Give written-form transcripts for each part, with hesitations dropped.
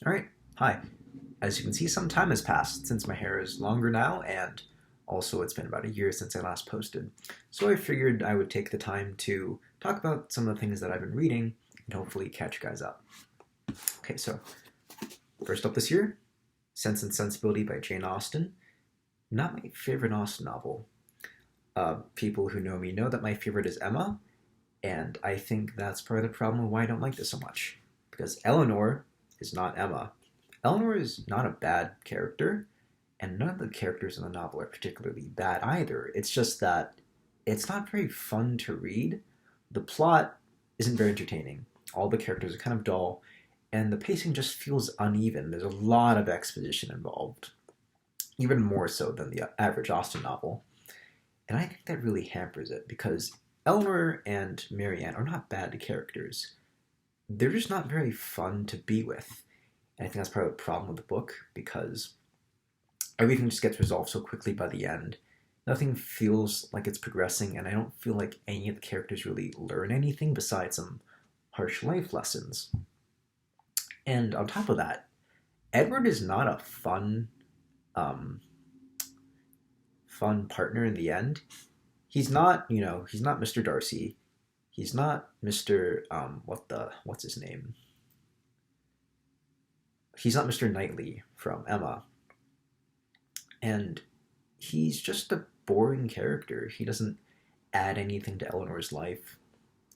Alright, hi. As you can see, some time has passed since my hair is longer now, and also it's been about a year since I last posted. So I figured I would take the time to talk about some of the things that I've been reading and hopefully catch you guys up. Okay, so first up this year, Sense and Sensibility by Jane Austen. Not my favorite Austen novel. People who know me know that my favorite is Emma, and I think that's part of the problem of why I don't like this so much. Because Eleanor is not Emma. Eleanor is not a bad character, and none of the characters in the novel are particularly bad either. It's just that it's not very fun to read. The plot isn't very entertaining. All the characters are kind of dull, and the pacing just feels uneven. There's a lot of exposition involved, even more so than the average Austen novel. And I think that really hampers it because Eleanor and Marianne are not bad characters. They're just not very fun to be with. And I think that's part of the problem with the book because everything just gets resolved so quickly by the end. Nothing feels like it's progressing, and I don't feel like any of the characters really learn anything besides some harsh life lessons. And on top of that, Edward is not a um, fun partner in the end. He's not Mr. Darcy. He's not Mr. What's his name? He's not Mr. Knightley from Emma. And he's just a boring character. He doesn't add anything to Eleanor's life.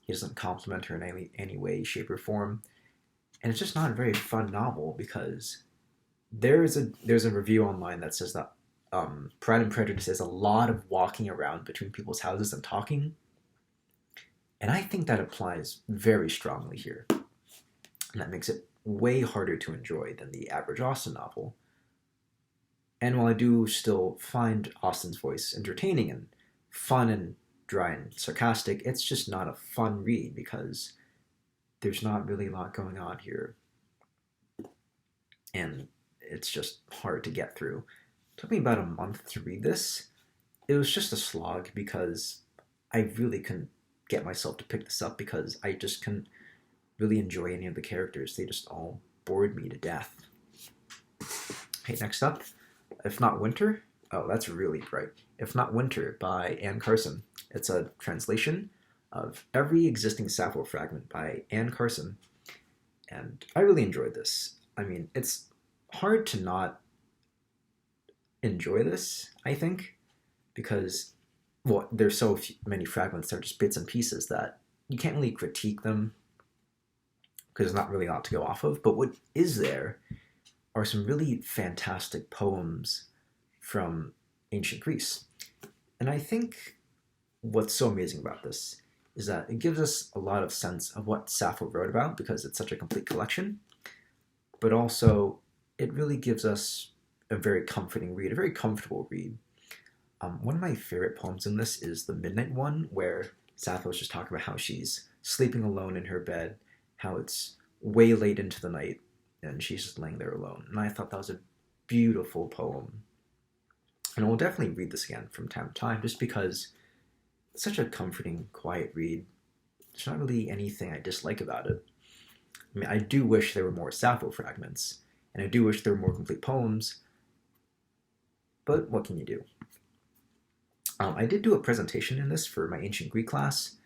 He doesn't compliment her in any way, shape, or form. And it's just not a very fun novel because there's a review online that says that Pride and Prejudice is a lot of walking around between people's houses and talking. And I think that applies very strongly here. And that makes it way harder to enjoy than the average Austen novel. And while I do still find Austen's voice entertaining and fun and dry and sarcastic, it's just not a fun read because there's not really a lot going on here. And it's just hard to get through. It took me about a month to read this. It was just a slog because I really couldn't get myself to pick this up because I just couldn't really enjoy any of the characters. They just all bored me to death. Okay, next up, If Not Winter. Oh, that's really bright. If Not Winter by Anne Carson. It's a translation of Every Existing Sappho Fragment by Anne Carson. And I really enjoyed this. I mean, it's hard to not enjoy this, I think, because, well, there's so many fragments, they're just bits and pieces that you can't really critique them because there's not really a lot to go off of. But what is there are some really fantastic poems from ancient Greece. And I think what's so amazing about this is that it gives us a lot of sense of what Sappho wrote about because it's such a complete collection, but also it really gives us a very comforting read, a very comfortable read. One of my favorite poems in this is the Midnight one, where Sappho is just talking about how she's sleeping alone in her bed, how it's way late into the night, and she's just laying there alone. And I thought that was a beautiful poem. And I will definitely read this again from time to time, just because it's such a comforting, quiet read. There's not really anything I dislike about it. I mean, I do wish there were more Sappho fragments, and I do wish there were more complete poems, but what can you do? I did do a presentation in this for my ancient Greek class,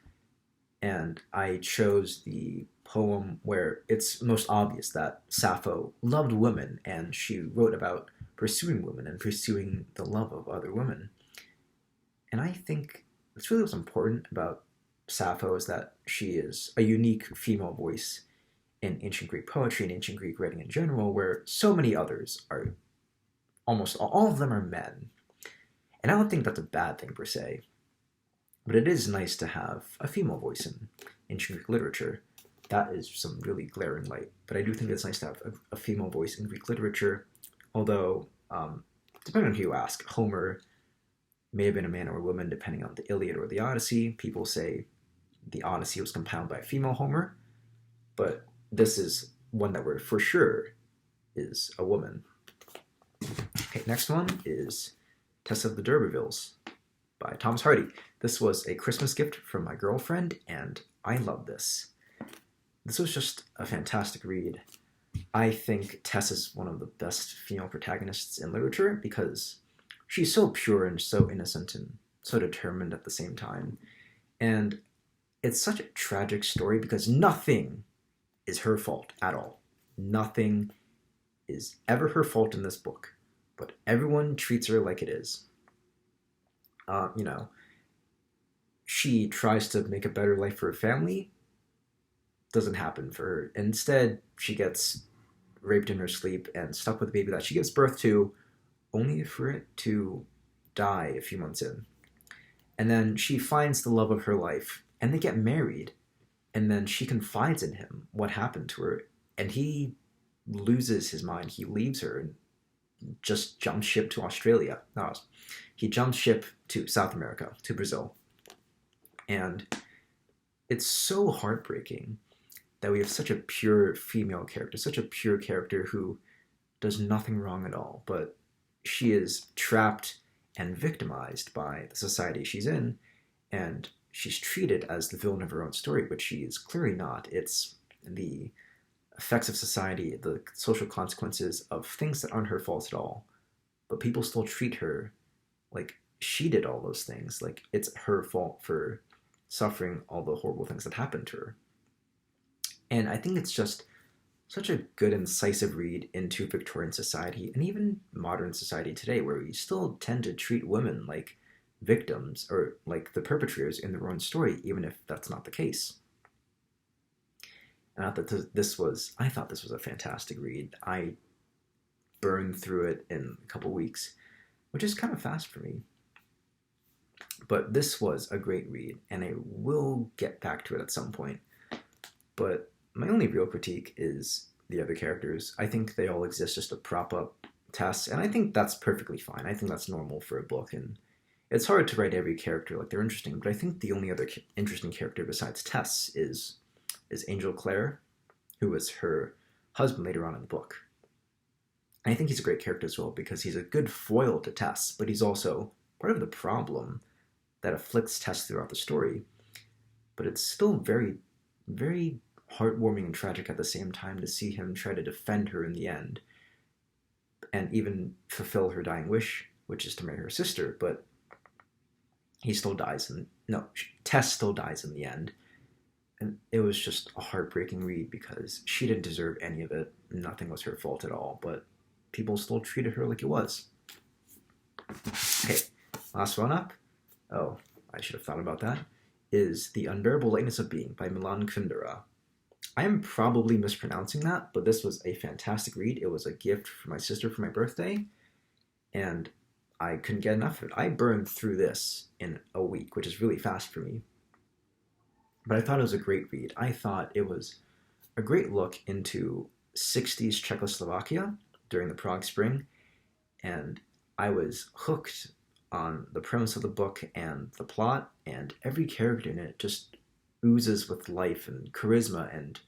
and I chose the poem where it's most obvious that Sappho loved women and she wrote about pursuing women and pursuing the love of other women. And I think that's really what's important about Sappho is that she is a unique female voice in ancient Greek poetry and ancient Greek writing in general, where so many others are almost all of them are men. And I don't think that's a bad thing per se, but it is nice to have a female voice in ancient Greek literature. That is some really glaring light. But I do think it's nice to have a female voice in Greek literature, although, depending on who you ask, Homer may have been a man or a woman depending on the Iliad or the Odyssey. People say the Odyssey was compiled by a female Homer, but this is one that we're for sure is a woman. Okay, next one is Tess of the D'Urbervilles by Thomas Hardy. This was a Christmas gift from my girlfriend, and I love this. This was just a fantastic read. I think Tess is one of the best female protagonists in literature because she's so pure and so innocent and so determined at the same time. And it's such a tragic story because nothing is her fault at all. Nothing is ever her fault in this book, but everyone treats her like it is. You know, she tries to make a better life for her family, doesn't happen for her. Instead, she gets raped in her sleep and stuck with a baby that she gives birth to, only for it to die a few months in. And then she finds the love of her life, and they get married. And then she confides in him what happened to her, and he loses his mind. He leaves her and just jumps ship to Australia. No, he jumps ship to South America, to Brazil. And it's so heartbreaking that we have such a pure female character, such a pure character who does nothing wrong at all, but she is trapped and victimized by the society she's in, and she's treated as the villain of her own story, which she is clearly not. It's the effects of society, the social consequences of things that aren't her fault at all, but people still treat her like she did all those things, like it's her fault for suffering all the horrible things that happened to her. And I think it's just such a good incisive read into Victorian society and even modern society today, where we still tend to treat women like victims or like the perpetrators in their own story, even if that's not the case. And I thought this was a fantastic read. I burned through it in a couple weeks, which is kind of fast for me. But this was a great read, and I will get back to it at some point. But my only real critique is the other characters. I think they all exist just to prop up Tess, and I think that's perfectly fine. I think that's normal for a book, and it's hard to write every character like they're interesting, but I think the only other interesting character besides Tess is Angel Clare, who was her husband later on in the book. And I think he's a great character as well because he's a good foil to Tess, but he's also part of the problem that afflicts Tess throughout the story. But it's still very, very heartwarming and tragic at the same time to see him try to defend her in the end and even fulfill her dying wish, which is to marry her sister. But he still dies, and no, Tess still dies in the end. And it was just a heartbreaking read because she didn't deserve any of it. Nothing was her fault at all, but people still treated her like it was. Okay, last one up. Oh, I should have thought about that. Is The Unbearable Lightness of Being by Milan Kundera. I am probably mispronouncing that, but this was a fantastic read. It was a gift for my sister for my birthday, and I couldn't get enough of it. I burned through this in a week, which is really fast for me. But I thought it was a great read. I thought it was a great look into 60s Czechoslovakia during the Prague Spring, and I was hooked on the premise of the book and the plot, and every character in it just oozes with life and charisma and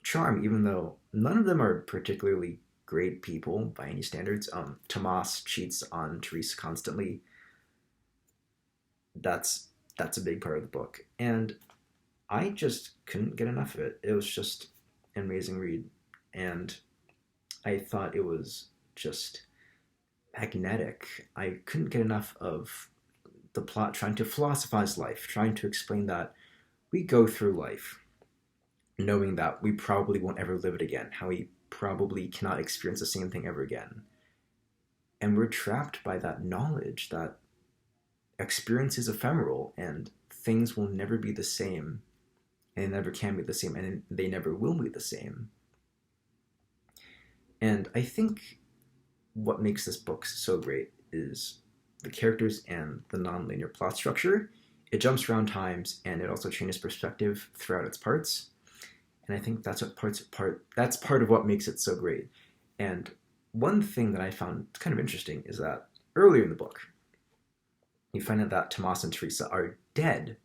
charm, even though none of them are particularly great people by any standards. Tomas cheats on Teresa constantly. That's a big part of the book, and I just couldn't get enough of it. It was just an amazing read, and I thought it was just magnetic. I couldn't get enough of the plot trying to philosophize life, trying to explain that we go through life knowing that we probably won't ever live it again, how we probably cannot experience the same thing ever again. And we're trapped by that knowledge that experience is ephemeral and things will never be the same, and they never can be the same, and they never will be the same. And I think what makes this book so great is the characters and the non-linear plot structure. It jumps around times, and it also changes perspective throughout its parts. And I think that's part of what makes it so great. And one thing that I found kind of interesting is that earlier in the book, you find out that Tomas and Teresa are dead,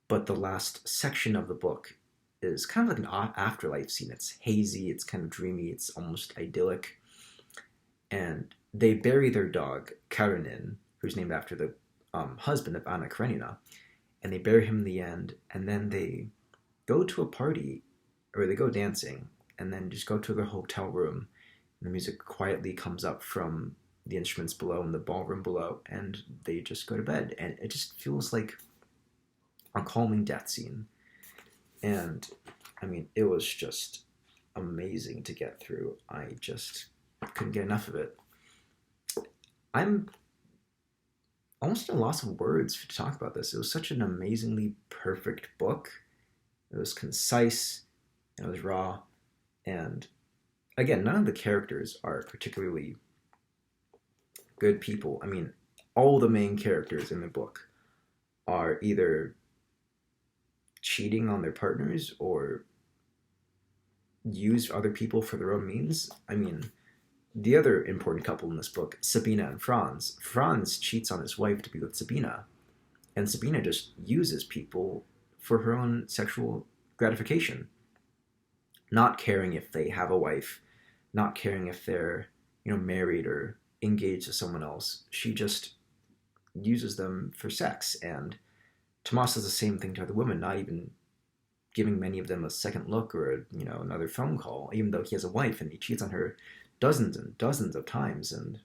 but the last section of the book is kind of like an afterlife scene. It's hazy, it's kind of dreamy, it's almost idyllic. And they bury their dog, Karenin, who's named after the husband of Anna Karenina, and they bury him in the end, and then they go to a party, or they go dancing, and then just go to their hotel room. And the music quietly comes up from the instruments below in the ballroom below, and they just go to bed. And it just feels like a calming death scene. And I mean, it was just amazing to get through. I just couldn't get enough of it. I'm almost at a loss of words to talk about this. It was such an amazingly perfect book. It was concise, and it was raw, and again, none of the characters are particularly good people. I mean, all the main characters in the book are either cheating on their partners or use other people for their own means. I mean, the other important couple in this book, Sabina and Franz. Franz cheats on his wife to be with Sabina, and Sabina just uses people for her own sexual gratification, not caring if they have a wife, not caring if they're, married or engaged to someone else. She just uses them for sex. And Tomas does the same thing to other women, not even giving many of them a second look or another phone call, even though he has a wife and he cheats on her dozens and dozens of times. And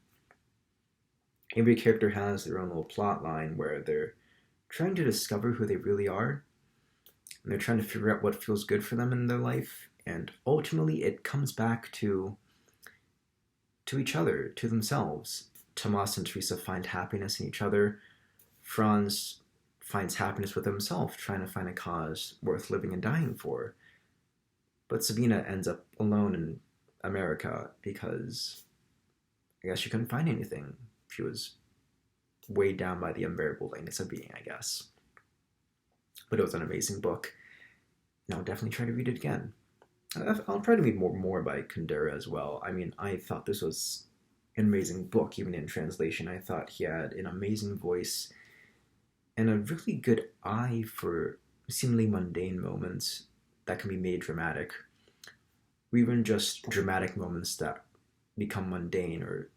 every character has their own little plot line where they're trying to discover who they really are, and they're trying to figure out what feels good for them in their life. And ultimately it comes back to each other, to themselves. Tomas and Teresa find happiness in each other. Franz finds happiness with himself, trying to find a cause worth living and dying for. But Sabina ends up alone in America because I guess she couldn't find anything. She was weighed down by the unbearableness of being, I guess. But it was an amazing book, and I'll definitely try to read it again. I'll try to read more by Kundera as well. I mean, I thought this was an amazing book, even in translation. I thought he had an amazing voice and a really good eye for seemingly mundane moments that can be made dramatic, or even just dramatic moments that become mundane or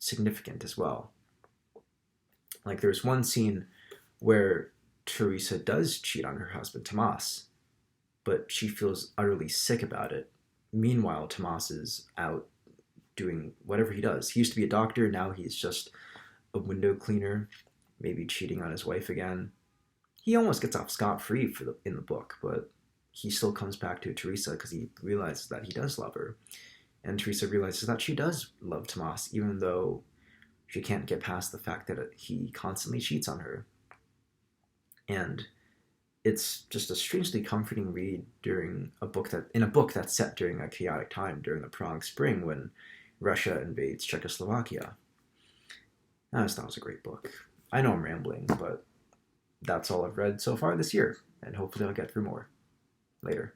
significant as well. Like there's one scene where Teresa does cheat on her husband, Tomas, but she feels utterly sick about it. Meanwhile, Tomas is out doing whatever he does. He used to be a doctor, now he's just a window cleaner, maybe cheating on his wife again. He almost gets off scot-free in the book, but he still comes back to Teresa because he realizes that he does love her. And Teresa realizes that she does love Tomas, even though she can't get past the fact that he constantly cheats on her. And it's just a strangely comforting read in a book that's set during a chaotic time, during the Prague Spring when Russia invades Czechoslovakia. I just thought it was a great book. I know I'm rambling, but that's all I've read so far this year, and hopefully I'll get through more later.